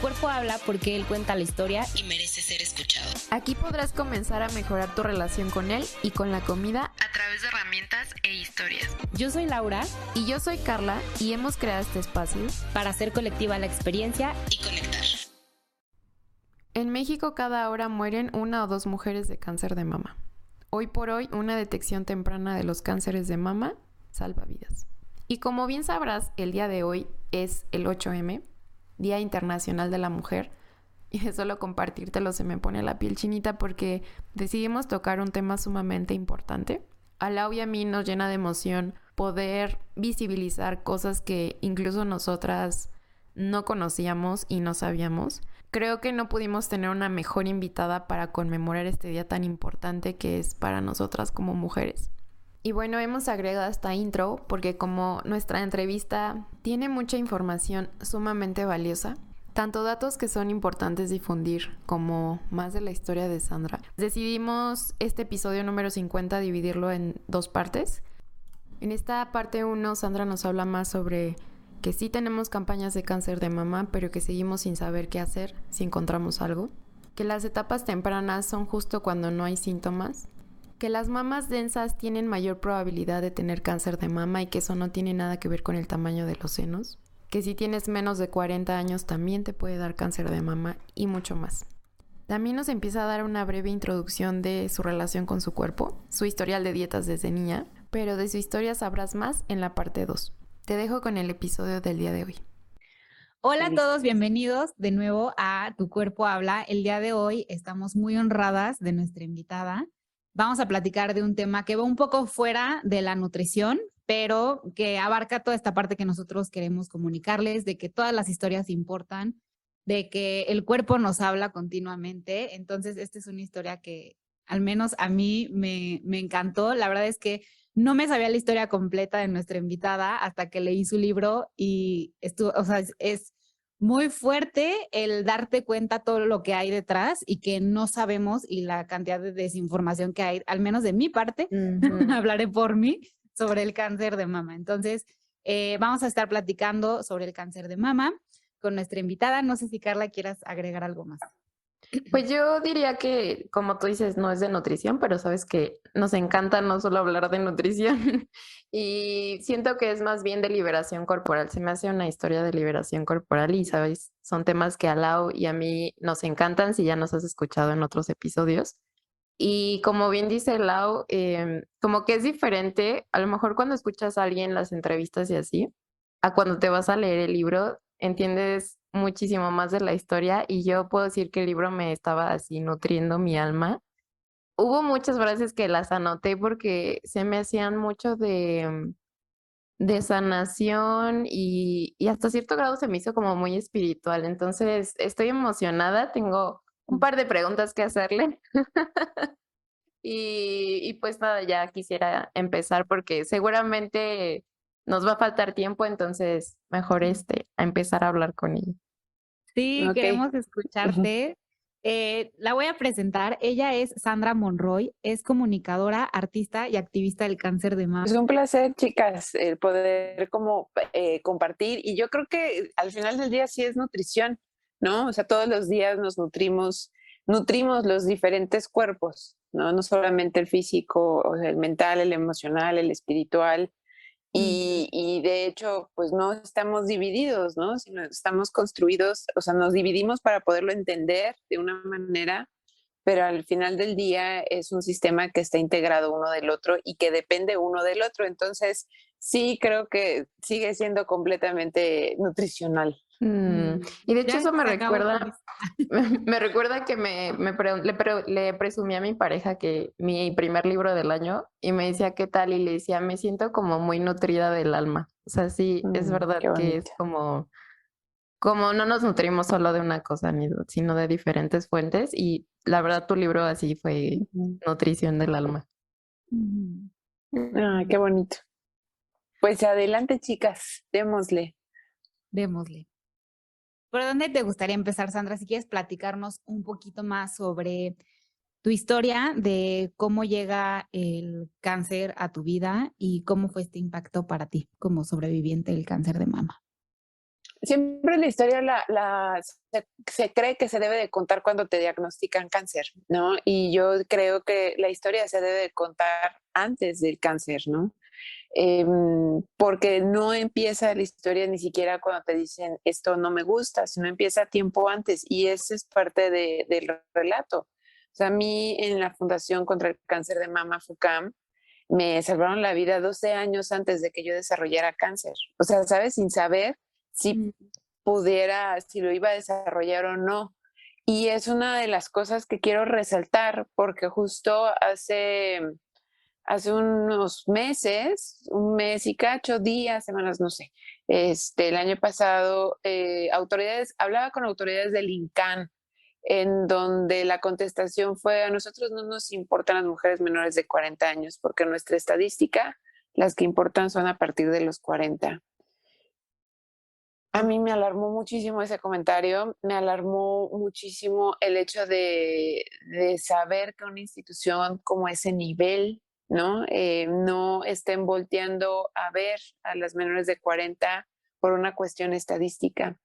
cuerpo habla porque él cuenta la historia y merece ser escuchado. Aquí podrás comenzar a mejorar tu relación con él y con la comida a través de herramientas e historias. Yo soy Laura y yo soy Carla y hemos creado este espacio para hacer colectiva la experiencia y conectar. En México cada hora mueren 1 o 2 mujeres de cáncer de mama. Hoy por hoy, una detección temprana de los cánceres de mama salva vidas. Y como bien sabrás, el día de hoy es el 8M, Día Internacional de la Mujer, y de solo compartírtelo se me pone la piel chinita porque decidimos tocar un tema sumamente importante. A Lau y a mí nos llena de emoción poder visibilizar cosas que incluso nosotras no conocíamos y no sabíamos. Creo que no pudimos tener una mejor invitada para conmemorar este día tan importante que es para nosotras como mujeres. Y bueno, hemos agregado esta intro porque como nuestra entrevista tiene mucha información sumamente valiosa, tanto datos que son importantes difundir como más de la historia de Sandra, decidimos este episodio número 50 dividirlo en 2 partes. En esta parte 1, Sandra nos habla más sobre que sí tenemos campañas de cáncer de mama, pero que seguimos sin saber qué hacer si encontramos algo, que las etapas tempranas son justo cuando no hay síntomas, que las mamas densas tienen mayor probabilidad de tener cáncer de mama y que eso no tiene nada que ver con el tamaño de los senos, que si tienes menos de 40 años también te puede dar cáncer de mama y mucho más. También nos empieza a dar una breve introducción de su relación con su cuerpo, su historial de dietas desde niña, pero de su historia sabrás más en la parte 2. Te dejo con el episodio del día de hoy. Hola a todos, bienvenidos de nuevo a Tu Cuerpo Habla. El día de hoy estamos muy honradas de nuestra invitada. Vamos a platicar de un tema que va un poco fuera de la nutrición, pero que abarca toda esta parte que nosotros queremos comunicarles, de que todas las historias importan, de que el cuerpo nos habla continuamente. Entonces, esta es una historia que al menos a mí me encantó. La verdad es que no me sabía la historia completa de nuestra invitada hasta que leí su libro y estuvo, o sea, es muy fuerte el darte cuenta todo lo que hay detrás y que no sabemos y la cantidad de desinformación que hay, al menos de mi parte, hablaré por mí, sobre el cáncer de mama. Entonces, vamos a estar platicando sobre el cáncer de mama con nuestra invitada. No sé si Carla quieras agregar algo más. Pues yo diría que, como tú dices, no es de nutrición, pero sabes que nos encanta no solo hablar de nutrición y siento que es más bien de liberación corporal. Se me hace una historia de liberación corporal y, sabes, son temas que a Lau y a mí nos encantan si ya nos has escuchado en otros episodios. Y como bien dice Lau, como que es diferente, a lo mejor cuando escuchas a alguien las entrevistas y así, a cuando te vas a leer el libro, entiendes muchísimo más de la historia y yo puedo decir que el libro me estaba así nutriendo mi alma. Hubo muchas frases que las anoté porque se me hacían mucho de sanación y hasta cierto grado se me hizo como muy espiritual. Entonces estoy emocionada, tengo un par de preguntas que hacerle. Y pues nada, ya quisiera empezar porque seguramente nos va a faltar tiempo, entonces mejor a empezar a hablar con ella. Sí, Ok. queremos escucharte. La voy a presentar. Ella es Sandra Monroy, es comunicadora, artista y activista del cáncer de mama. Es un placer, chicas, el poder como compartir. Y yo creo que al final del día sí es nutrición, ¿no? O sea, todos los días nos nutrimos los diferentes cuerpos, ¿no? No solamente el físico, o sea, el mental, el emocional, el espiritual. Y de hecho, pues no estamos divididos, ¿no? Sino estamos construidos, o sea, nos dividimos para poderlo entender de una manera, pero al final del día es un sistema que está integrado uno del otro y que depende uno del otro. Entonces, sí creo que sigue siendo completamente nutricional. Y de hecho Ya eso me se acabó tu recuerda, me recuerda que le presumí a mi pareja que mi primer libro del año y me decía qué tal y le decía me siento como muy nutrida del alma. O sea, sí, es verdad Qué que es bonito. como no nos nutrimos solo de una cosa, sino de diferentes fuentes y la verdad tu libro así fue nutrición del alma. Qué bonito. Pues adelante, chicas, démosle. Démosle. ¿Por dónde te gustaría empezar, Sandra? Si quieres platicarnos un poquito más sobre tu historia de cómo llega el cáncer a tu vida y cómo fue este impacto para ti como sobreviviente del cáncer de mama. siempre la historia se cree que se debe de contar cuando te diagnostican cáncer, ¿no? Y yo creo que la historia se debe de contar antes del cáncer, ¿no? Porque no empieza la historia ni siquiera cuando te dicen esto no me gusta, sino empieza tiempo antes y esa es parte del relato. O sea, a mí en la Fundación contra el Cáncer de Mama, FUCAM, me salvaron la vida 12 años antes de que yo desarrollara cáncer. O sea, ¿sabes? Sin saber si Mm. pudiera, si lo iba a desarrollar o no. Y es una de las cosas que quiero resaltar porque justo hace unos meses, un mes y cacho, días, semanas, no sé, el año pasado, hablaba con autoridades del INCAN, en donde la contestación fue: a nosotros no nos importan las mujeres menores de 40 años, porque en nuestra estadística, las que importan son a partir de los 40. A Ok. mí me alarmó muchísimo ese comentario, me alarmó muchísimo el hecho de saber que una institución como ese nivel, ¿no? No estén volteando a ver a las menores de 40 por una cuestión estadística.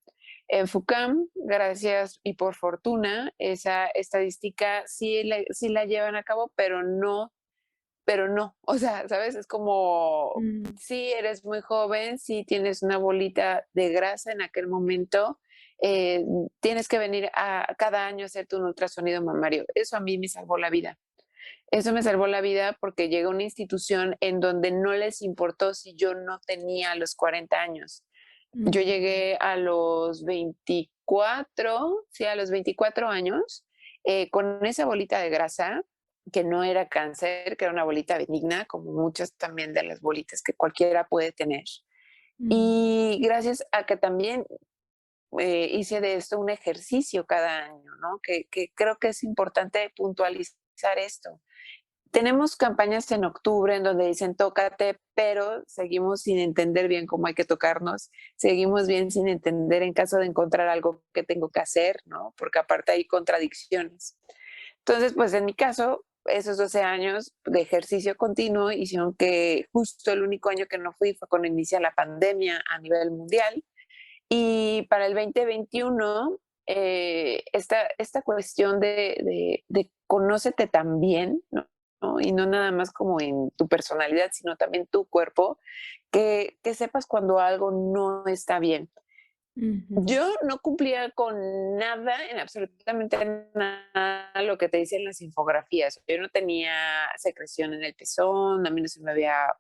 En FUCAM, gracias y por fortuna, esa estadística sí la llevan a cabo, pero no, o sea, ¿sabes? Es como, Mm. sí, eres muy joven, sí tienes una bolita de grasa en aquel momento, tienes que venir a cada año a hacerte un ultrasonido mamario. Eso a mí me salvó la vida. Eso me salvó la vida porque llegué a una institución en donde no les importó si yo no tenía los 40 años. Yo Mm. llegué a los 24, sí, a los 24 años, con esa bolita de grasa, que no era cáncer, que era una bolita benigna, como muchas también de las bolitas que cualquiera puede tener. Mm. Y gracias a que también hice de esto un ejercicio cada año, ¿no? Que creo que es importante puntualizar esto. Tenemos campañas en octubre en donde dicen tócate, pero seguimos sin entender bien cómo hay que tocarnos, seguimos bien sin entender en caso de encontrar algo que tengo que hacer, ¿no? Porque aparte hay contradicciones. Entonces, pues en mi caso, esos 12 años de ejercicio continuo hicieron que justo el único año que no fui fue cuando inicia la pandemia a nivel mundial. Y para el 2021, esta cuestión de conócete también, ¿no? ¿no? Y no nada más como en tu personalidad, sino también tu cuerpo, que sepas cuando algo no está bien. Ujú. Yo no cumplía con nada, en absolutamente nada, lo que te dicen las infografías. Yo no tenía secreción en el pezón, a mí no se me había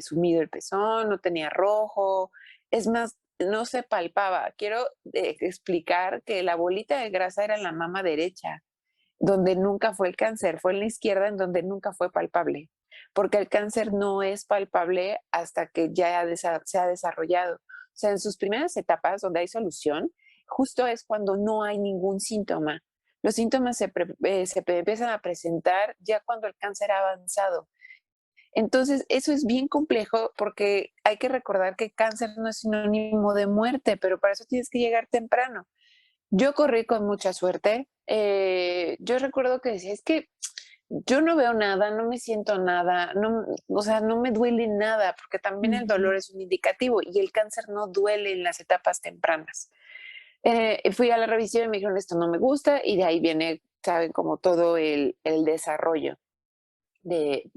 sumido el pezón, no tenía rojo. Es más, no se palpaba. Quiero explicar que la bolita de grasa era en la mama derecha, donde nunca fue el cáncer, fue en la izquierda en donde nunca fue palpable, porque el cáncer no es palpable hasta que ya se ha desarrollado. O sea, en sus primeras etapas, donde hay solución, justo es cuando no hay ningún síntoma. Los síntomas empiezan a presentar ya cuando el cáncer ha avanzado. Entonces, eso es bien complejo porque hay que recordar que cáncer no es sinónimo de muerte, pero para eso tienes que llegar temprano. Yo corrí con mucha suerte. Yo recuerdo que decía, es que yo no veo nada, no me siento nada, no, o sea, no me duele nada, porque también el Ujú. dolor es un indicativo y el cáncer no duele en las etapas tempranas. Fui a la revisión y me dijeron, esto no me gusta, y de ahí viene, saben, como todo el desarrollo de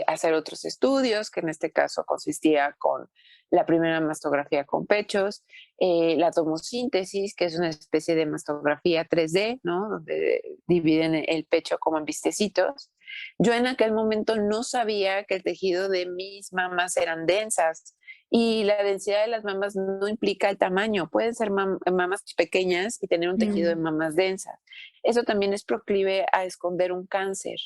hacer otros estudios, que en este caso consistía con la primera mastografía con pechos, la tomosíntesis, que es una especie de mastografía 3D, ¿no? Donde dividen el pecho como en vistecitos. Yo en aquel momento no sabía que el tejido de mis mamas eran densas y la densidad de las mamas no implica el tamaño. Pueden ser mamas pequeñas y tener un tejido de Mm. mamas densas. Eso también es proclive a esconder un cáncer.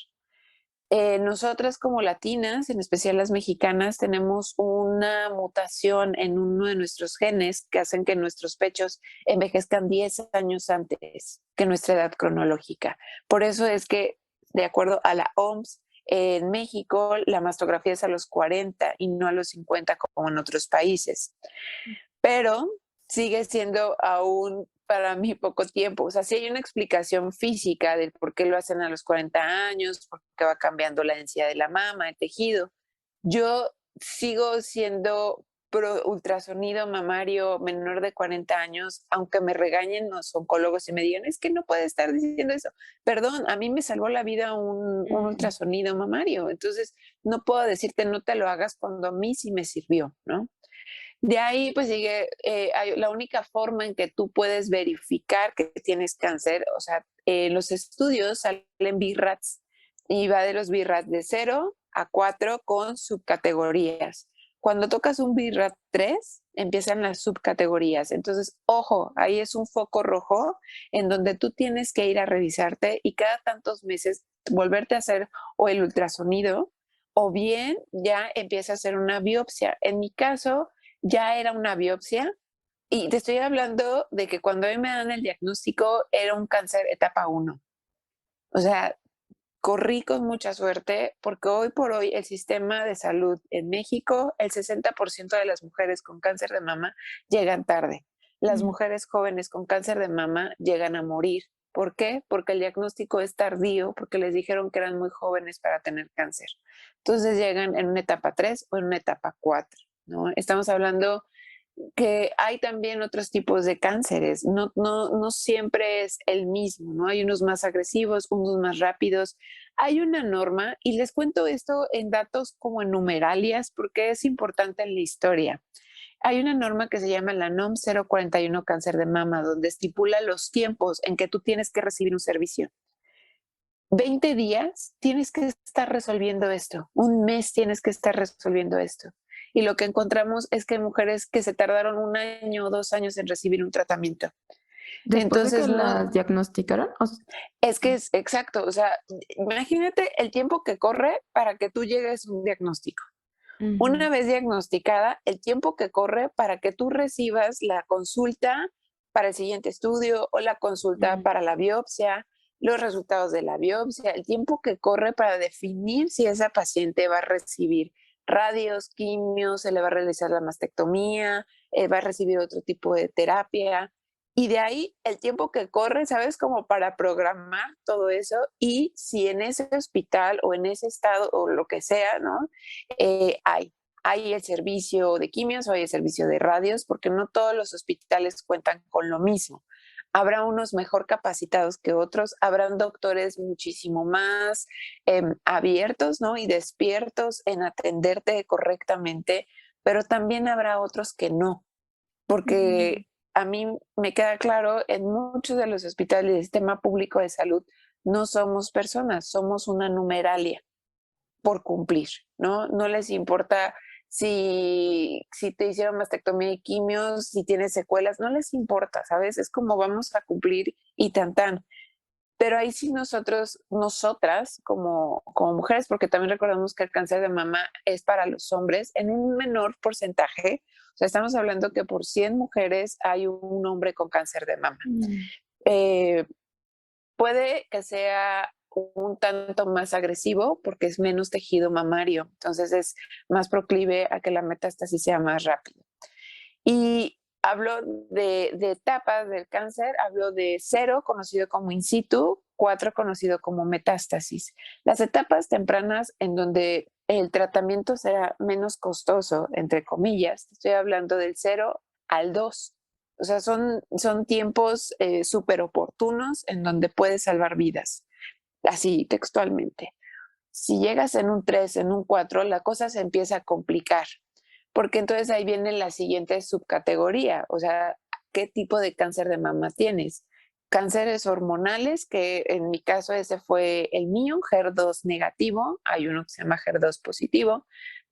Nosotras como latinas, en especial las mexicanas, tenemos una mutación en uno de nuestros genes que hacen que nuestros pechos envejezcan 10 años antes que nuestra edad cronológica. Por eso es que, de acuerdo a la OMS, en México la mastografía es a los 40 y no a los 50 como en otros países, pero sigue siendo aún para mí poco tiempo. O sea, sí hay una explicación física del por qué lo hacen a los 40 años, por qué va cambiando la densidad de la mama, el tejido. Yo sigo siendo ultrasonido mamario menor de 40 años, aunque me regañen los oncólogos y me digan, es que no puede estar diciendo eso. Perdón, a mí me salvó la vida un ultrasonido mamario, entonces no puedo decirte no te lo hagas cuando a mí sí me sirvió, ¿no? De ahí, pues sigue, la única forma en que tú puedes verificar que tienes cáncer, o sea, los estudios salen BRATs y va de los BRATs de 0 a 4 con subcategorías. Cuando tocas un BRAT 3, empiezan las subcategorías. Entonces, ojo, ahí es un foco rojo en donde tú tienes que ir a revisarte y cada tantos meses volverte a hacer o el ultrasonido o bien ya empieza a hacer una biopsia. En mi caso, ya era una biopsia y te estoy hablando de que cuando a mí me dan el diagnóstico era un cáncer etapa 1. O sea, corrí con mucha suerte porque hoy por hoy el sistema de salud en México, el 60% de las mujeres con cáncer de mama llegan tarde. Las mujeres jóvenes con cáncer de mama llegan a morir. ¿Por qué? Porque el diagnóstico es tardío, porque les dijeron que eran muy jóvenes para tener cáncer. Entonces llegan en una etapa 3 o en una etapa 4, ¿no? Estamos hablando que hay también otros tipos de cánceres, no siempre es el mismo, ¿no? Hay unos más agresivos, unos más rápidos. Hay una norma, y les cuento esto en datos como en numeralias, porque es importante en la historia. Hay una norma que se llama la NOM 041 cáncer de mama, donde estipula los tiempos en que tú tienes que recibir un servicio. 20 días tienes que estar resolviendo esto, un mes tienes que estar resolviendo esto. Y lo que encontramos es que hay mujeres que se tardaron 1 año o 2 años en recibir un tratamiento. Después de que Entonces, no, las diagnosticaron. es que es exacto, o sea, imagínate el tiempo que corre para que tú llegues a un diagnóstico. Una vez diagnosticada, el tiempo que corre para que tú recibas la consulta para el siguiente estudio o la consulta para la biopsia, los resultados de la biopsia, el tiempo que corre para definir si esa paciente va a recibir radios, quimios, se le va a realizar la mastectomía, va a recibir otro tipo de terapia. Y de ahí el tiempo que corre, ¿sabes? Como para programar todo eso y si en ese hospital o en ese estado o lo que sea, ¿no? Hay el servicio de quimios o hay el servicio de radios, porque no todos los hospitales cuentan con lo mismo. Habrá unos mejor capacitados que otros, habrán doctores muchísimo más abiertos, ¿no? Y despiertos en atenderte correctamente, pero también habrá otros que no, porque a mí me queda claro, en muchos de los hospitales del sistema público de salud no somos personas, somos una numeralia por cumplir, ¿no? No les importa si te hicieron mastectomía y quimios, si tienes secuelas, no les importa, ¿sabes? Es como vamos a cumplir y tan tan. Pero ahí sí nosotras, como mujeres, porque también recordamos que el cáncer de mama es para los hombres en un menor porcentaje. O sea, estamos hablando que por 100 mujeres hay un hombre con cáncer de mama. Eh, Puede que sea un tanto más agresivo porque es menos tejido mamario, entonces es más proclive a que la metástasis sea más rápida. Y hablo de etapas del cáncer, hablo de 0, conocido como in situ, 4, conocido como metástasis. Las etapas tempranas en donde el tratamiento será menos costoso, entre comillas, estoy hablando del 0 al 2. O sea, son tiempos súper oportunos en donde puedes salvar vidas, así textualmente. Si llegas en un 3, en un 4, la cosa se empieza a complicar, porque entonces ahí viene la siguiente subcategoría, o sea, ¿qué tipo de cáncer de mama tienes? Cánceres hormonales, que en mi caso ese fue el mío, HER2 negativo, hay uno que se llama HER2 positivo,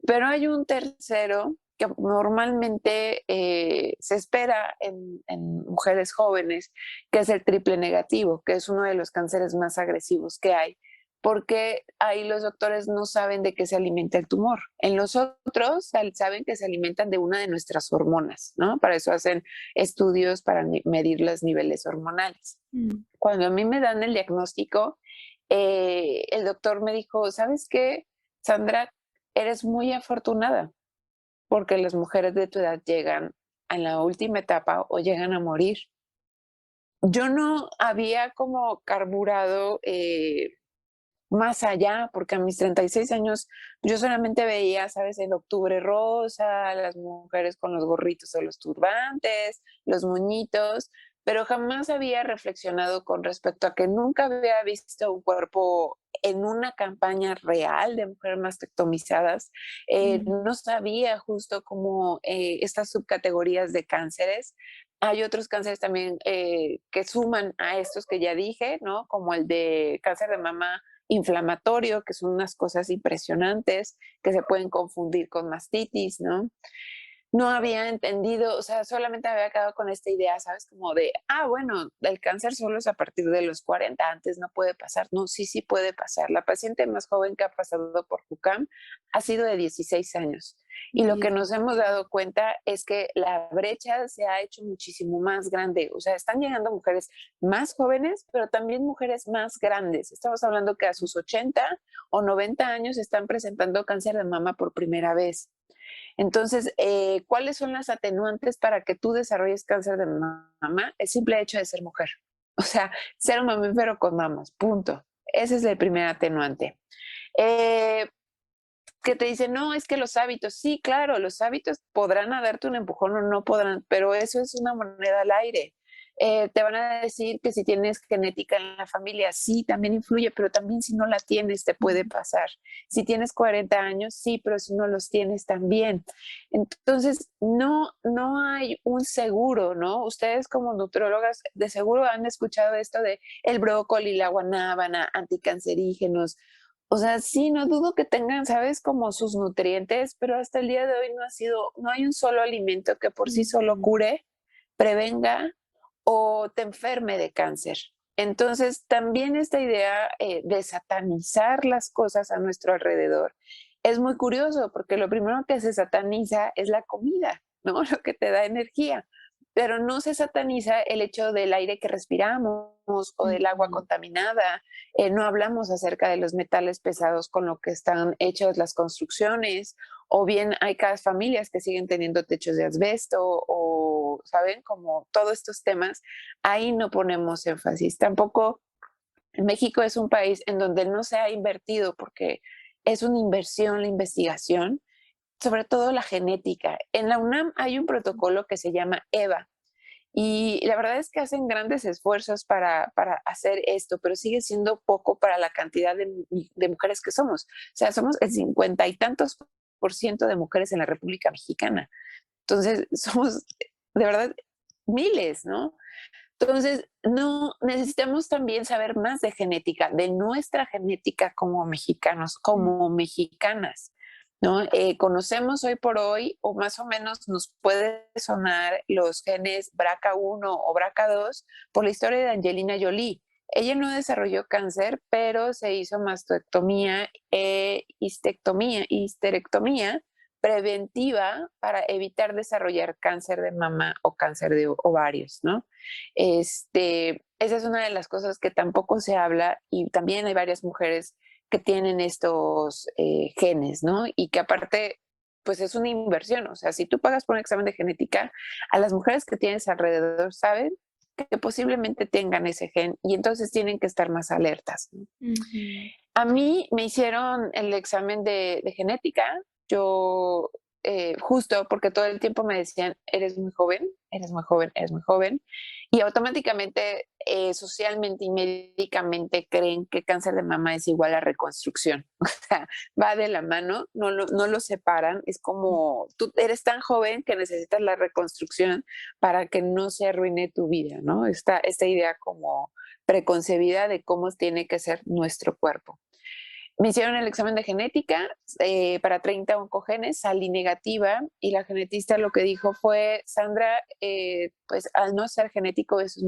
pero hay un tercero que normalmente se espera en mujeres jóvenes, que es el triple negativo, que es uno de los cánceres más agresivos que hay, porque ahí los doctores no saben de qué se alimenta el tumor. En los otros saben que se alimentan de una de nuestras hormonas, ¿no? Para eso hacen estudios para medir los niveles hormonales. Cuando a mí me dan el diagnóstico, el doctor me dijo, ¿sabes qué, Sandra? Eres muy afortunada porque las mujeres de tu edad llegan a la última etapa o llegan a morir. Yo no había como carburado más allá, porque a mis 36 años yo solamente veía, ¿sabes? El octubre rosa, las mujeres con los gorritos o los turbantes, los moñitos, pero jamás había reflexionado con respecto a que nunca había visto un cuerpo en una campaña real de mujeres mastectomizadas. No sabía justo cómo estas subcategorías de cánceres. Hay otros cánceres también que suman a estos que ya dije, ¿no? Como el de cáncer de mama inflamatorio, que son unas cosas impresionantes que se pueden confundir con mastitis, ¿no? No había entendido, o sea, solamente había quedado con esta idea, ¿sabes? Como de, bueno, el cáncer solo es a partir de los 40, antes no puede pasar. No, sí, sí puede pasar. La paciente más joven que ha pasado por FUCAM ha sido de 16 años. Y lo que nos hemos dado cuenta es que la brecha se ha hecho muchísimo más grande. O sea, están llegando mujeres más jóvenes, pero también mujeres más grandes. Estamos hablando que a sus 80 o 90 años están presentando cáncer de mama por primera vez. Entonces, ¿cuáles son las atenuantes para que tú desarrolles cáncer de mama? El simple hecho de ser mujer. O sea, ser un mamífero con mamas, punto. Ese es el primer atenuante. Que te dicen, no, es que los hábitos, sí, claro, los hábitos podrán darte un empujón o no podrán, pero eso es una moneda al aire. Te van a decir que si tienes genética en la familia, sí, también influye, pero también si no la tienes, te puede pasar. Si tienes 40 años, sí, pero si no los tienes también. Entonces, no hay un seguro, ¿no? Ustedes como nutriólogas de seguro han escuchado esto de el brócoli, la guanábana, anticancerígenos. O sea, sí, no dudo que tengan, ¿sabes? Como sus nutrientes, pero hasta el día de hoy no hay un solo alimento que por sí solo cure, prevenga o te enferme de cáncer. Entonces, también esta idea de satanizar las cosas a nuestro alrededor es muy curioso, porque lo primero que se sataniza es la comida, ¿no? Lo que te da energía, pero no se sataniza el hecho del aire que respiramos o del agua contaminada. No hablamos acerca de los metales pesados con lo que están hechas las construcciones, o bien hay cada familias que siguen teniendo techos de asbesto o, ¿saben? Como todos estos temas, ahí no ponemos énfasis. Tampoco México es un país en donde no se ha invertido porque es una inversión la investigación, sobre todo la genética. En la UNAM hay un protocolo que se llama EVA, y la verdad es que hacen grandes esfuerzos para hacer esto, pero sigue siendo poco para la cantidad de mujeres que somos. O sea, somos el 50 y tantos % de mujeres en la República Mexicana. Entonces, somos de verdad miles, ¿no? Entonces, no necesitamos también saber más de genética, de nuestra genética como mexicanos, como mexicanas, ¿no? Conocemos hoy por hoy, o más o menos nos puede sonar los genes BRCA1 o BRCA2 por la historia de Angelina Jolie. Ella no desarrolló cáncer, pero se hizo mastectomía e histerectomía preventiva para evitar desarrollar cáncer de mama o cáncer de ovarios, ¿no? Esa es una de las cosas que tampoco se habla, y también hay varias mujeres que tienen estos genes, ¿no? Y que aparte, pues es una inversión. O sea, si tú pagas por un examen de genética, a las mujeres que tienes alrededor saben que posiblemente tengan ese gen y entonces tienen que estar más alertas, ¿no? A mí me hicieron el examen de genética. Yo, justo porque todo el tiempo me decían, eres muy joven, eres muy joven, eres muy joven, y automáticamente, socialmente y médicamente creen que cáncer de mama es igual a reconstrucción. O sea, va de la mano, no lo separan. Es como, tú eres tan joven que necesitas la reconstrucción para que no se arruine tu vida, ¿no? Esta idea como preconcebida de cómo tiene que ser nuestro cuerpo. Me hicieron el examen de genética para 30 oncogenes, salí negativa, y la genetista lo que dijo fue, Sandra, pues al no ser genético eso es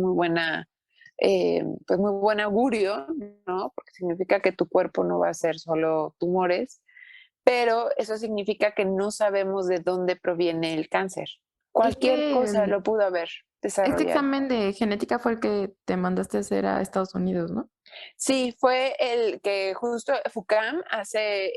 pues muy buen augurio, ¿no? Porque significa que tu cuerpo no va a ser solo tumores, pero eso significa que no sabemos de dónde proviene el cáncer. Cualquier cosa lo pudo haber desarrollado. Este examen de genética fue el que te mandaste a hacer a Estados Unidos, ¿no? Sí, fue el que justo FUCAM hace,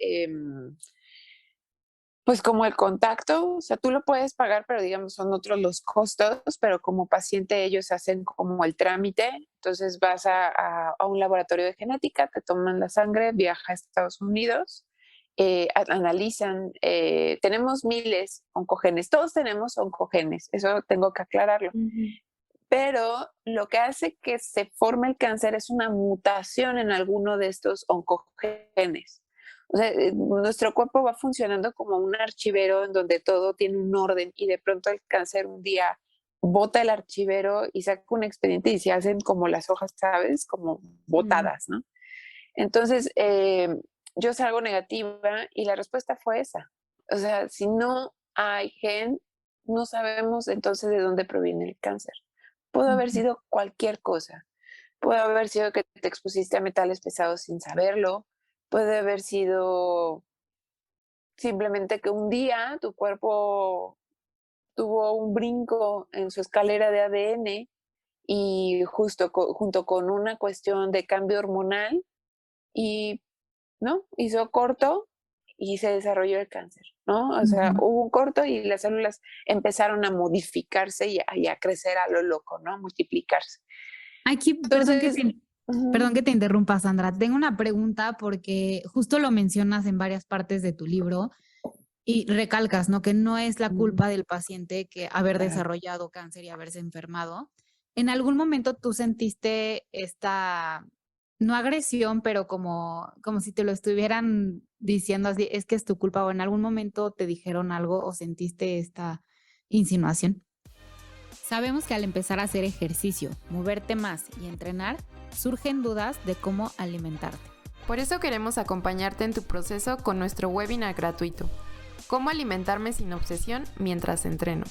Pues como el contacto, o sea, tú lo puedes pagar, pero digamos son otros los costos, pero como paciente ellos hacen como el trámite, entonces vas a un laboratorio de genética, te toman la sangre, viaja a Estados Unidos, analizan, tenemos miles oncogenes, todos tenemos oncogenes, eso tengo que aclararlo, pero lo que hace que se forme el cáncer es una mutación en alguno de estos oncogenes. O sea, nuestro cuerpo va funcionando como un archivero en donde todo tiene un orden y de pronto el cáncer un día bota el archivero y saca un expediente y se hacen como las hojas, ¿sabes? Como Mm. botadas, ¿no? Entonces, yo salgo negativa y la respuesta fue esa. O sea, si no hay gen, no sabemos entonces de dónde proviene el cáncer. Pudo haber Ujú. sido cualquier cosa. Puede haber sido que te expusiste a metales pesados sin saberlo. Puede haber sido simplemente que un día tu cuerpo tuvo un brinco en su escalera de ADN y justo junto con una cuestión de cambio hormonal y, ¿no? Hizo corto y se desarrolló el cáncer, ¿no? O sea, Ujú. hubo un corto y las células empezaron a modificarse y a crecer a lo loco, ¿no? A multiplicarse. Aquí, Entonces, perdón ujú, que te interrumpa, Sandra. Tengo una pregunta porque justo lo mencionas en varias partes de tu libro y recalcas, ¿no? Que no es la ujú, culpa del paciente que haber claro. desarrollado cáncer y haberse enfermado. ¿En algún momento tú sentiste esta, no agresión, pero como si te lo estuvieran diciendo así, es que es tu culpa, o en algún momento te dijeron algo o sentiste esta insinuación? Sabemos que al empezar a hacer ejercicio, moverte más y entrenar, surgen dudas de cómo alimentarte, Por eso queremos acompañarte en tu proceso con nuestro webinar gratuito. ¿Cómo alimentarme sin obsesión mientras entreno?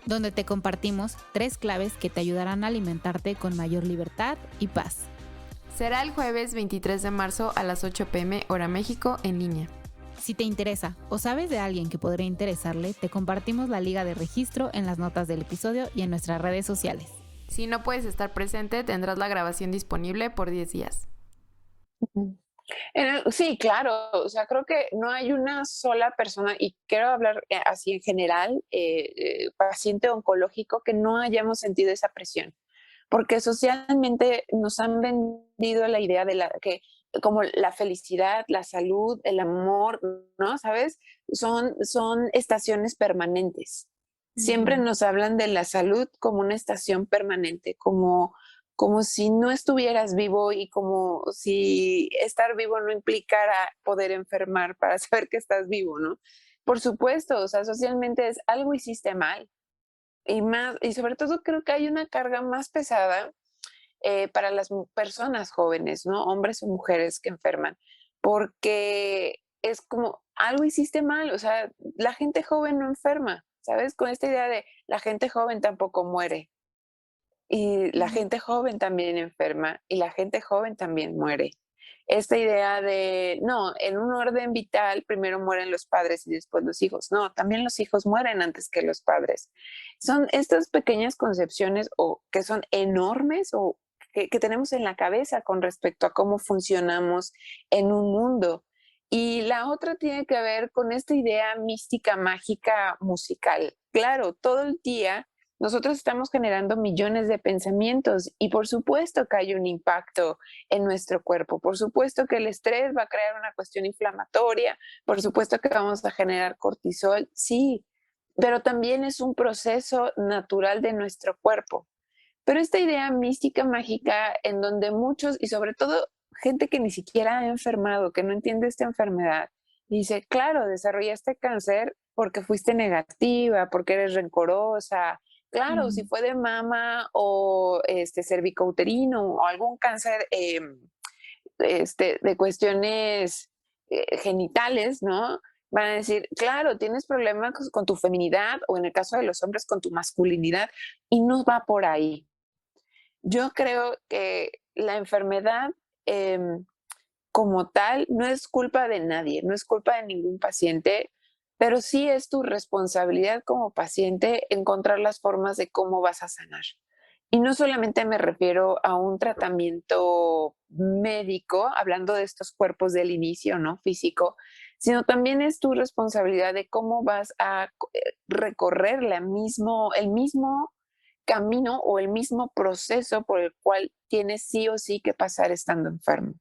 donde te compartimos 3 claves que te ayudarán a alimentarte con mayor libertad y paz. Será el jueves 23 de marzo a las 8 p.m. hora México en línea. Si te interesa o sabes de alguien que podría interesarle, te compartimos la liga de registro en las notas del episodio y en nuestras redes sociales. Si no puedes estar presente, tendrás la grabación disponible por 10 días. Ujú. Sí, claro, o sea, creo que no hay una sola persona, y quiero hablar así en general, paciente oncológico, que no hayamos sentido esa presión, porque socialmente nos han vendido la idea de que como la felicidad, la salud, el amor, ¿no? ¿Sabes? Son estaciones permanentes. Siempre Ujú. nos hablan de la salud como una estación permanente, como si no estuvieras vivo y como si estar vivo no implicara poder enfermar para saber que estás vivo, ¿no? Por supuesto, o sea, socialmente es algo hiciste mal y más, y sobre todo creo que hay una carga más pesada para las personas jóvenes, ¿no? Hombres o mujeres que enferman, porque es como algo hiciste mal, o sea, la gente joven no enferma, ¿sabes? Con esta idea de la gente joven tampoco muere. Y la Ujú. gente joven también enferma y la gente joven también muere. Esta idea de, no, en un orden vital primero mueren los padres y después los hijos. No, también los hijos mueren antes que los padres. Son estas pequeñas concepciones o que son enormes o que tenemos en la cabeza con respecto a cómo funcionamos en un mundo. Y la otra tiene que ver con esta idea mística, mágica, musical. Claro, todo el día nosotros estamos generando millones de pensamientos y por supuesto que hay un impacto en nuestro cuerpo, por supuesto que el estrés va a crear una cuestión inflamatoria, por supuesto que vamos a generar cortisol, sí, pero también es un proceso natural de nuestro cuerpo. Pero esta idea mística, mágica, en donde muchos, y sobre todo gente que ni siquiera ha enfermado, que no entiende esta enfermedad, dice, claro, desarrollaste cáncer porque fuiste negativa, porque eres rencorosa. Claro, si Ujú. fue de mama o cervicouterino o algún cáncer de cuestiones genitales, ¿no? Van a decir, claro, tienes problemas con tu feminidad o en el caso de los hombres con tu masculinidad y no va por ahí. Yo creo que la enfermedad, em, como tal, no es culpa de nadie, no es culpa de ningún paciente, pero sí es tu responsabilidad como paciente encontrar las formas de cómo vas a sanar. Y no solamente me refiero a un tratamiento médico, hablando de estos cuerpos del inicio, ¿no? Físico, sino también es tu responsabilidad de cómo vas a recorrer el mismo camino o el mismo proceso por el cual tienes sí o sí que pasar estando enfermo.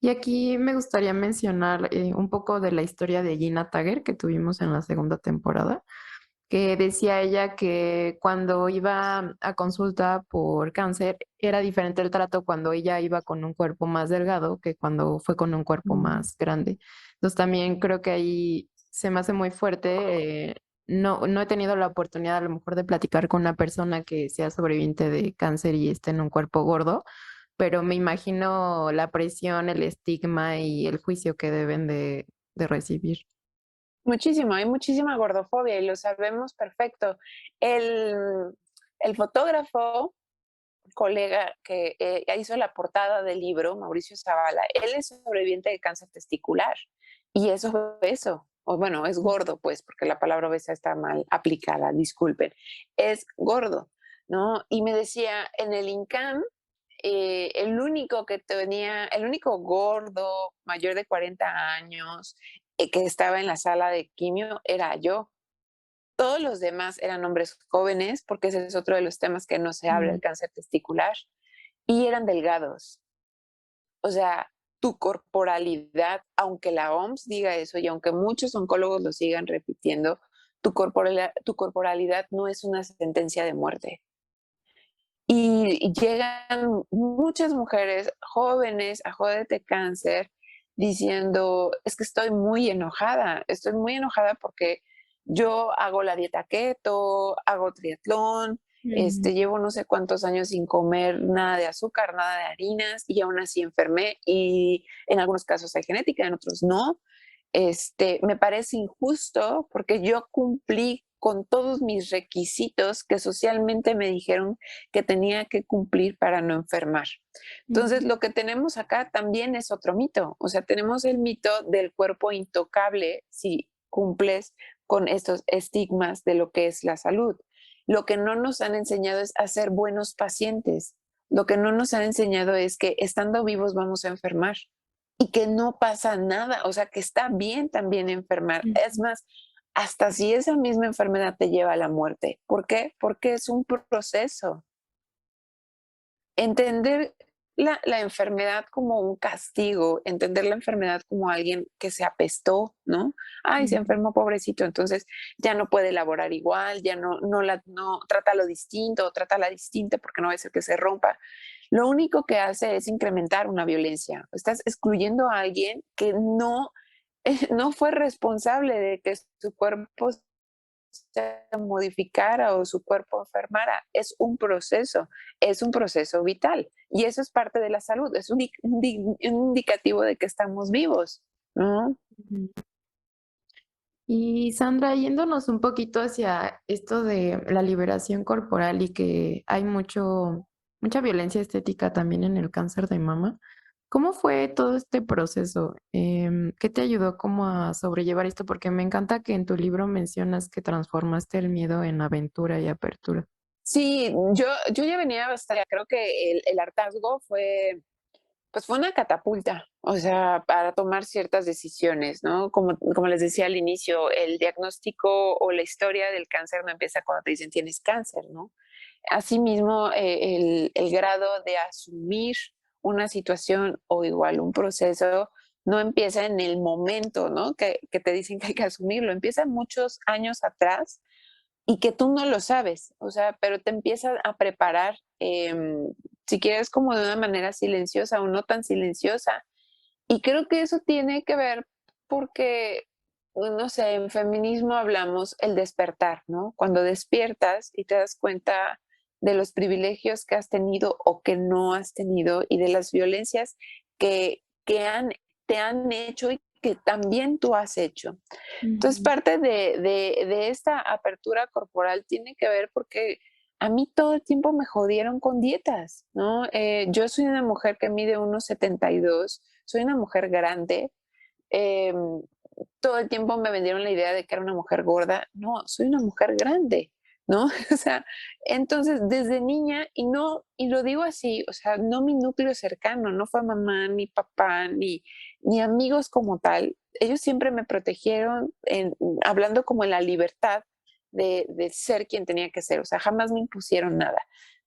Y aquí me gustaría mencionar un poco de la historia de Gina Tager que tuvimos en la segunda temporada, que decía ella que cuando iba a consulta por cáncer era diferente el trato cuando ella iba con un cuerpo más delgado que cuando fue con un cuerpo más grande. Entonces también creo que ahí se me hace muy fuerte. No he tenido la oportunidad a lo mejor de platicar con una persona que sea sobreviviente de cáncer y esté en un cuerpo gordo, pero me imagino la presión, el estigma y el juicio que deben de recibir. Muchísimo, hay muchísima gordofobia y lo sabemos perfecto. El, el fotógrafo, colega que hizo la portada del libro, Mauricio Zavala, él es sobreviviente de cáncer testicular y es obeso, o bueno, es gordo, pues, porque la palabra obesa está mal aplicada, disculpen, es gordo, ¿no? Y me decía, en el INCAM, el único gordo mayor de 40 años que estaba en la sala de quimio era yo. Todos los demás eran hombres jóvenes, porque ese es otro de los temas que no se habla, el cáncer testicular, y eran delgados. O sea, tu corporalidad, aunque la OMS diga eso y aunque muchos oncólogos lo sigan repitiendo, tu corporalidad no es una sentencia de muerte. Y llegan muchas mujeres jóvenes a Jódete Cáncer diciendo, es que estoy muy enojada porque yo hago la dieta keto, hago triatlón, llevo no sé cuántos años sin comer nada de azúcar, nada de harinas y aún así enfermé y en algunos casos hay genética, en otros no. Me parece injusto porque yo cumplí con todos mis requisitos que socialmente me dijeron que tenía que cumplir para no enfermar. Entonces, lo que tenemos acá también es otro mito. O sea, tenemos el mito del cuerpo intocable si cumples con estos estigmas de lo que es la salud. Lo que no nos han enseñado es a ser buenos pacientes. Lo que no nos han enseñado es que estando vivos vamos a enfermar y que no pasa nada, o sea, que está bien también enfermar. Es más, hasta si esa misma enfermedad te lleva a la muerte. ¿Por qué? Porque es un proceso. Entender la enfermedad como un castigo, entender la enfermedad como alguien que se apestó, ¿no? Ay, se enfermó, pobrecito, entonces ya no puede elaborar igual, ya no trátalo distinto, trátala distinta porque no va a ser que se rompa. Lo único que hace es incrementar una violencia. Estás excluyendo a alguien que no, no fue responsable de que su cuerpo se modificara o su cuerpo enfermara. Es un proceso vital. Y eso es parte de la salud, es un indicativo de que estamos vivos, ¿no? Y Sandra, yéndonos un poquito hacia esto de la liberación corporal y que hay mucha violencia estética también en el cáncer de mama, ¿cómo fue todo este proceso? ¿Qué te ayudó como a sobrellevar esto? Porque me encanta que en tu libro mencionas que transformaste el miedo en aventura y apertura. Sí, yo ya venía bastante, creo que el hartazgo pues fue una catapulta, o sea, para tomar ciertas decisiones, ¿no? Como les decía al inicio, el diagnóstico o la historia del cáncer no empieza cuando te dicen tienes cáncer, ¿no? Asimismo, el grado de asumir una situación o igual un proceso no empieza en el momento, ¿no? Que te dicen que hay que asumirlo, empieza muchos años atrás y que tú no lo sabes, o sea, pero te empiezas a preparar, si quieres, como de una manera silenciosa o no tan silenciosa. Y creo que eso tiene que ver porque, no sé, en feminismo hablamos el despertar, ¿no? Cuando despiertas y te das cuenta de los privilegios que has tenido o que no has tenido y de las violencias que te han hecho y que también tú has hecho. Entonces, parte de esta apertura corporal tiene que ver porque a mí todo el tiempo me jodieron con dietas, ¿no? Yo soy una mujer que mide 1,72, soy una mujer grande. em, Todo el tiempo me vendieron la idea de que era una mujer gorda. No, soy una mujer grande, ¿no? O sea, entonces desde niña, y lo digo así, o sea, no mi núcleo cercano, no fue mamá, ni papá, ni amigos como tal. Ellos siempre me protegieron hablando como en la libertad de ser quien tenía que ser, o sea, jamás me impusieron nada.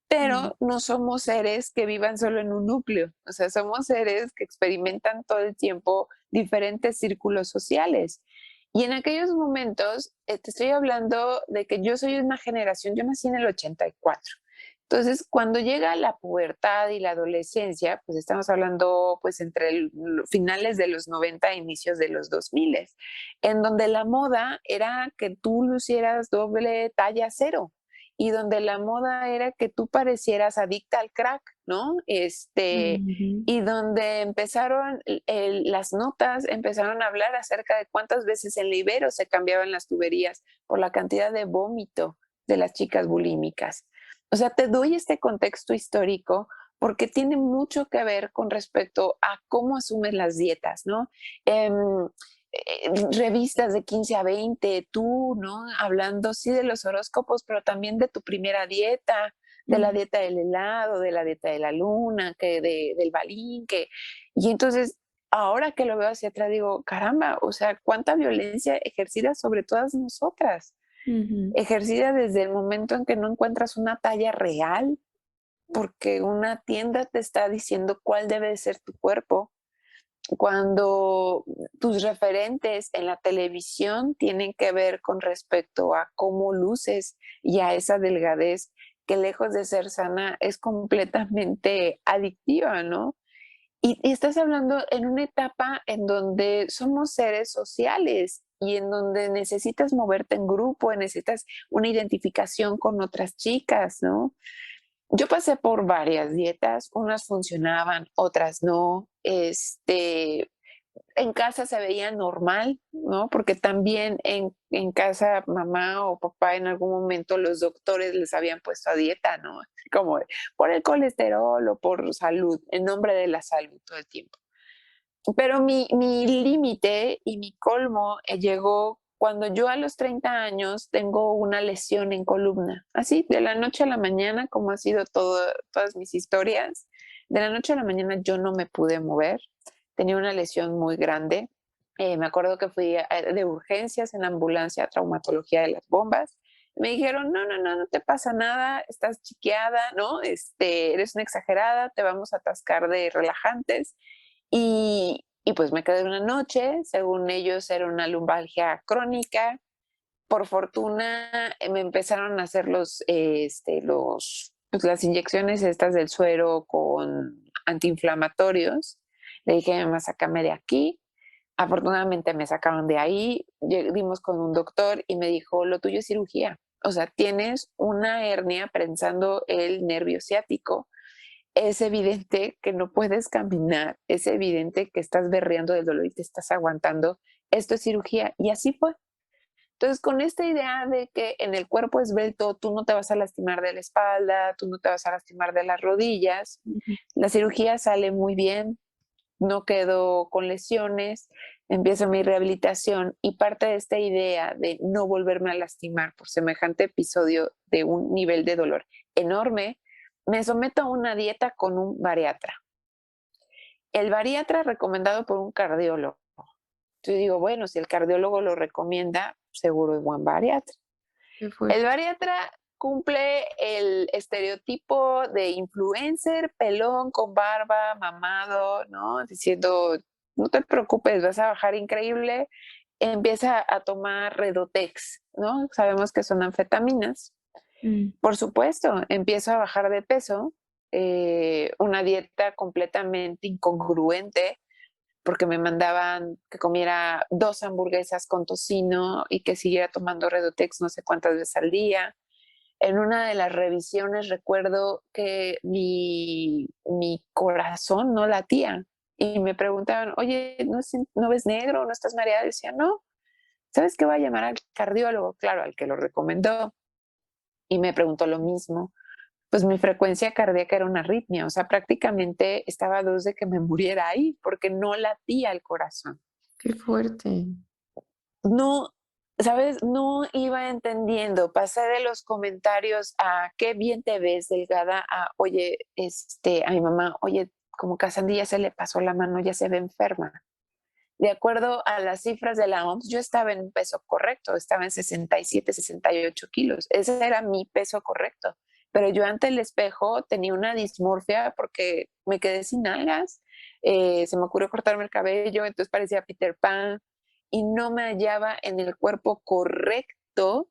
Pero no somos seres que vivan solo en un núcleo, o sea, somos seres que experimentan todo el tiempo diferentes círculos sociales. Y en aquellos momentos, te estoy hablando de que yo soy una generación, yo nací en el 84. Entonces, cuando llega la pubertad y la adolescencia, pues estamos hablando pues entre finales de los 90 e inicios de los 2000, en donde la moda era que tú lucieras doble talla cero y donde la moda era que tú parecieras adicta al crack, ¿no? Ujú. Y donde empezaron las notas, empezaron a hablar acerca de cuántas veces en Libero se cambiaban las tuberías por la cantidad de vómito de las chicas bulímicas. O sea, te doy este contexto histórico porque tiene mucho que ver con respecto a cómo asumes las dietas, ¿no? Em, Revistas de 15 a 20, tú, ¿no? Hablando sí de los horóscopos, pero también de tu primera dieta, de la Ujú. dieta del helado, de la dieta de la luna, del balín, y entonces ahora que lo veo hacia atrás digo, caramba, o sea, cuánta violencia ejercida sobre todas nosotras, Ujú. ejercida desde el momento en que no encuentras una talla real, porque una tienda te está diciendo cuál debe de ser tu cuerpo, cuando tus referentes en la televisión tienen que ver con respecto a cómo luces y a esa delgadez que lejos de ser sana es completamente adictiva, ¿no? Y estás hablando en una etapa en donde somos seres sociales y en donde necesitas moverte en grupo, necesitas una identificación con otras chicas, ¿no? Yo pasé por varias dietas, unas funcionaban, otras no. En casa se veía normal, ¿no? Porque también en casa mamá o papá en algún momento los doctores les habían puesto a dieta, ¿no? Como por el colesterol o por salud, en nombre de la salud todo el tiempo. Pero mi límite y mi colmo llegó cuando yo a los 30 años tengo una lesión en columna. Así, de la noche a la mañana, como ha sido todas mis historias, de la noche a la mañana yo no me pude mover. Tenía una lesión muy grande. Me acuerdo que fui de urgencias en la ambulancia a traumatología de las bombas. Me dijeron, no, no, no, no te pasa nada, estás chiqueada, ¿no? Eres una exagerada, te vamos a atascar de relajantes. Y pues me quedé una noche, según ellos era una lumbalgia crónica. Por fortuna me empezaron a hacer pues las inyecciones estas del suero con antiinflamatorios. Le dije a mi mamá, sácame de aquí. Afortunadamente me sacaron de ahí, dimos con un doctor y me dijo, lo tuyo es cirugía. O sea, tienes una hernia prensando el nervio ciático, es evidente que no puedes caminar, es evidente que estás berreando del dolor y te estás aguantando, esto es cirugía. Y así fue. Entonces, con esta idea de que en el cuerpo esbelto tú no te vas a lastimar de la espalda, tú no te vas a lastimar de las rodillas, Ujú. la cirugía sale muy bien, no quedo con lesiones, empiezo mi rehabilitación y parte de esta idea de no volverme a lastimar por semejante episodio de un nivel de dolor enorme, me someto a una dieta con un bariatra. El bariatra recomendado por un cardiólogo. Yo digo, bueno, si el cardiólogo lo recomienda, seguro es buen bariatra. Qué El fuerte. bariatra cumple el estereotipo de influencer, pelón, con barba, mamado, ¿no? Diciendo, no te preocupes, vas a bajar increíble. Empieza a tomar Redotex, ¿no? Sabemos que son anfetaminas. Mm. Por supuesto, empiezo a bajar de peso, una dieta completamente incongruente, porque me mandaban que comiera 2 hamburguesas con tocino y que siguiera tomando Redotex no sé cuántas veces al día. En una de las revisiones recuerdo que mi corazón no latía y me preguntaban, oye, ¿no ves negro? ¿No estás mareada? Y decía, no, ¿sabes qué? Voy a llamar al cardiólogo, claro, al que lo recomendó, y me preguntó lo mismo. Pues mi frecuencia cardíaca era una arritmia, o sea, prácticamente estaba a 2 de que me muriera ahí porque no latía el corazón. Qué fuerte. No, ¿sabes? No iba entendiendo. Pasé de los comentarios a qué bien te ves, delgada, a oye, a mi mamá, oye, como que a Sandy ya se le pasó la mano, ya se ve enferma. de acuerdo a las cifras de la OMS, yo estaba en un peso correcto, estaba en 67, 68 kilos. Ese era mi peso correcto. Pero yo ante el espejo tenía una dismorfia porque me quedé sin nalgas, se me ocurrió cortarme el cabello, entonces parecía Peter Pan y no me hallaba en el cuerpo correcto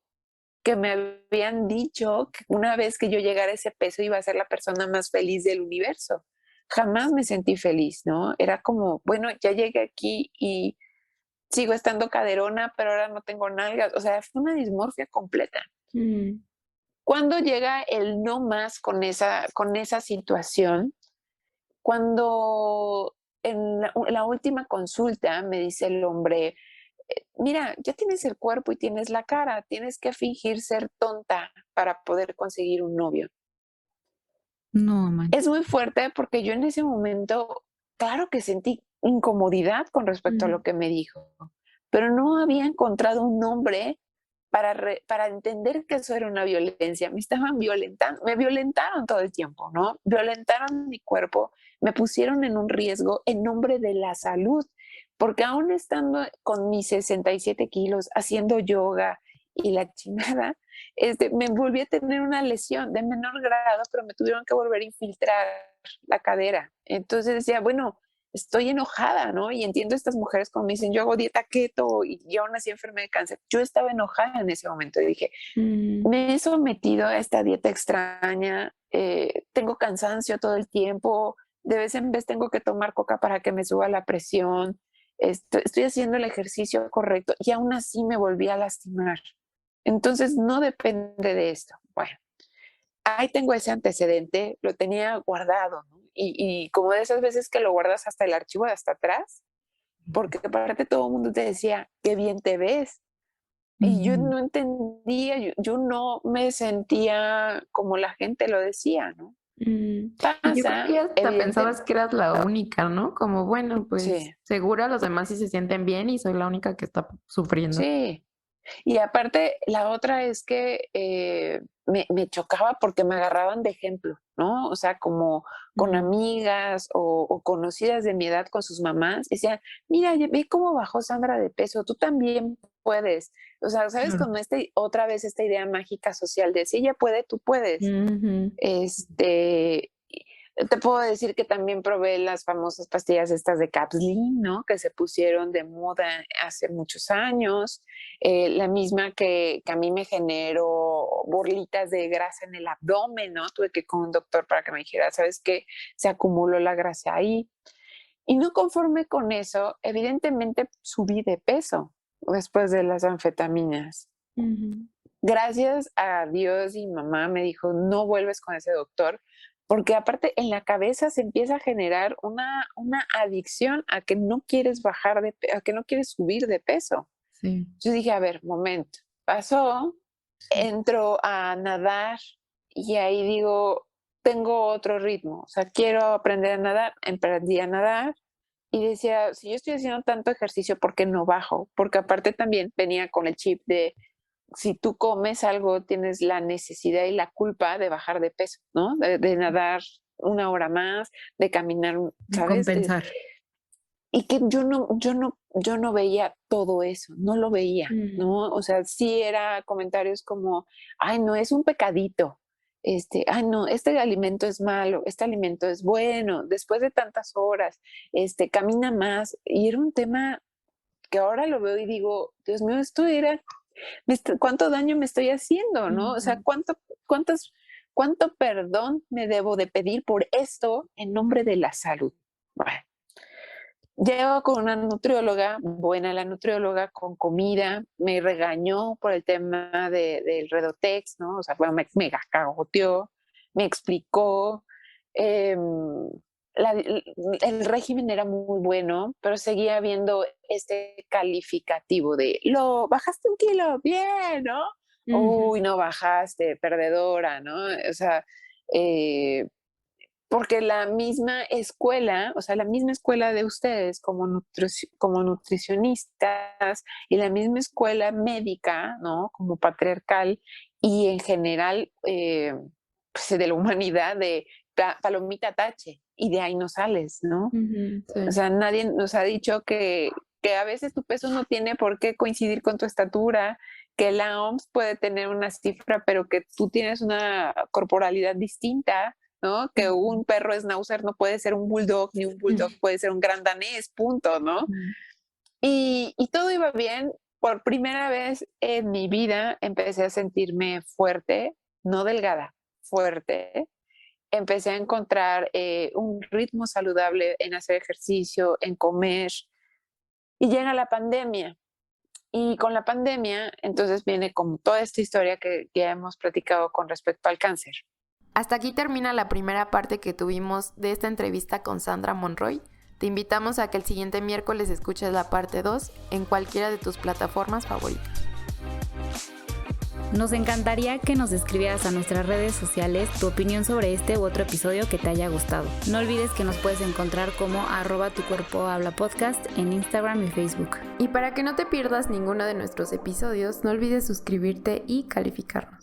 que me habían dicho que una vez que yo llegara a ese peso iba a ser la persona más feliz del universo. Jamás me sentí feliz, ¿no? Era como, bueno, ya llegué aquí y sigo estando caderona, pero ahora no tengo nalgas. O sea, fue una dismorfia completa. ¿Cuándo llega el no más con esa situación? Cuando en la última consulta me dice el hombre, mira, ya tienes el cuerpo y tienes la cara, tienes que fingir ser tonta para poder conseguir un novio. No, man. Es muy fuerte porque yo en ese momento, claro que sentí incomodidad con respecto a lo que me dijo, pero no había encontrado un nombre para entender que eso era una violencia. Me estaban violentando, me violentaron todo el tiempo, ¿no? Violentaron mi cuerpo, me pusieron en un riesgo en nombre de la salud, porque aún estando con mis 67 kilos, haciendo yoga y la chingada, me volví a tener una lesión de menor grado, pero me tuvieron que volver a infiltrar la cadera. Entonces decía, bueno, estoy enojada, ¿no? Y entiendo a estas mujeres cuando me dicen, yo hago dieta keto y aún así enfermé de cáncer. Yo estaba enojada en ese momento y dije, me he sometido a esta dieta extraña, tengo cansancio todo el tiempo, de vez en vez tengo que tomar coca para que me suba la presión, estoy haciendo el ejercicio correcto y aún así me volví a lastimar. Entonces no depende de esto. Bueno, ahí tengo ese antecedente, lo tenía guardado, ¿no? Y como de esas veces que lo guardas hasta el archivo de hasta atrás, porque aparte todo el mundo te decía, qué bien te ves. Y yo no entendía, yo no me sentía como la gente lo decía, ¿no? Y yo creo que hasta pensabas que eras la única, ¿no? Como, bueno, pues Sí, seguro los demás sí se sienten bien y soy la única que está sufriendo. sí. Y aparte, la otra es que me chocaba porque me agarraban de ejemplo, ¿no? O sea, como con amigas o conocidas de mi edad con sus mamás, decían, mira, ve cómo bajó Sandra de peso, tú también puedes. O sea, ¿sabes? Como otra vez esta idea mágica social de si ella puede, tú puedes. Te puedo decir que también probé las famosas pastillas estas de Capslean, ¿no? Que se pusieron de moda hace muchos años. La misma que a mí me generó burlitas de grasa en el abdomen, ¿no? Tuve que ir con un doctor para que me dijera, ¿sabes qué? Se acumuló la grasa ahí. Y no conforme con eso, evidentemente subí de peso después de las anfetaminas. Gracias a Dios y mamá me dijo, no vuelves con ese doctor, porque aparte en la cabeza se empieza a generar una adicción a que no quieres a que no quieres subir de peso. Sí. Yo dije, a ver, momento, pasó, entro a nadar y ahí digo, tengo otro ritmo, o sea, quiero aprender a nadar, aprendí a nadar y decía, si yo estoy haciendo tanto ejercicio, ¿por qué no bajo? Porque aparte también venía con el chip de si tú comes algo, tienes la necesidad y la culpa de bajar de peso, ¿no? De nadar una hora más, de caminar, ¿sabes? Compensar. Y que yo no veía todo eso, no lo veía, ¿no? O sea, sí era comentarios como, ay, no, es un pecadito, ay, no, este alimento es malo, este alimento es bueno, después de tantas horas, camina más. Y era un tema que ahora lo veo y digo, Dios mío, esto era cuánto daño me estoy haciendo, ¿no? O sea, cuánto perdón me debo de pedir por esto en nombre de la salud. Bueno, llego con una nutrióloga, buena la nutrióloga, con comida, me regañó por el tema del Redotex, ¿no? O sea, bueno, me cagoteó, me explicó, eh, el régimen era muy bueno, pero seguía habiendo este calificativo de, lo bajaste 1 kilo, bien, ¿no? Uy, no bajaste, perdedora, ¿no? O sea, porque la misma escuela, o sea, la misma escuela de ustedes como nutricionistas y la misma escuela médica, ¿no? Como patriarcal y en general pues, de la humanidad de palomita tache y de ahí no sales, ¿no? Sí. O sea, nadie nos ha dicho que que a veces tu peso no tiene por qué coincidir con tu estatura, que la OMS puede tener una cifra, pero que tú tienes una corporalidad distinta, ¿no? Que un perro schnauzer no puede ser un bulldog, ni un bulldog puede ser un gran danés, punto, ¿no? Y todo iba bien. Por primera vez en mi vida empecé a sentirme fuerte, no delgada, fuerte. Empecé a encontrar un ritmo saludable en hacer ejercicio, en comer. Y llega la pandemia. Y con la pandemia, entonces viene como toda esta historia que ya hemos platicado con respecto al cáncer. Hasta aquí termina la primera parte que tuvimos de esta entrevista con Sandra Monroy. Te invitamos a que el siguiente miércoles escuches la parte 2 en cualquiera de tus plataformas favoritas. Nos encantaría que nos escribieras a nuestras redes sociales tu opinión sobre este u otro episodio que te haya gustado. No olvides que nos puedes encontrar como @tucuerpohablapodcast en Instagram y Facebook. Y para que no te pierdas ninguno de nuestros episodios, no olvides suscribirte y calificarnos.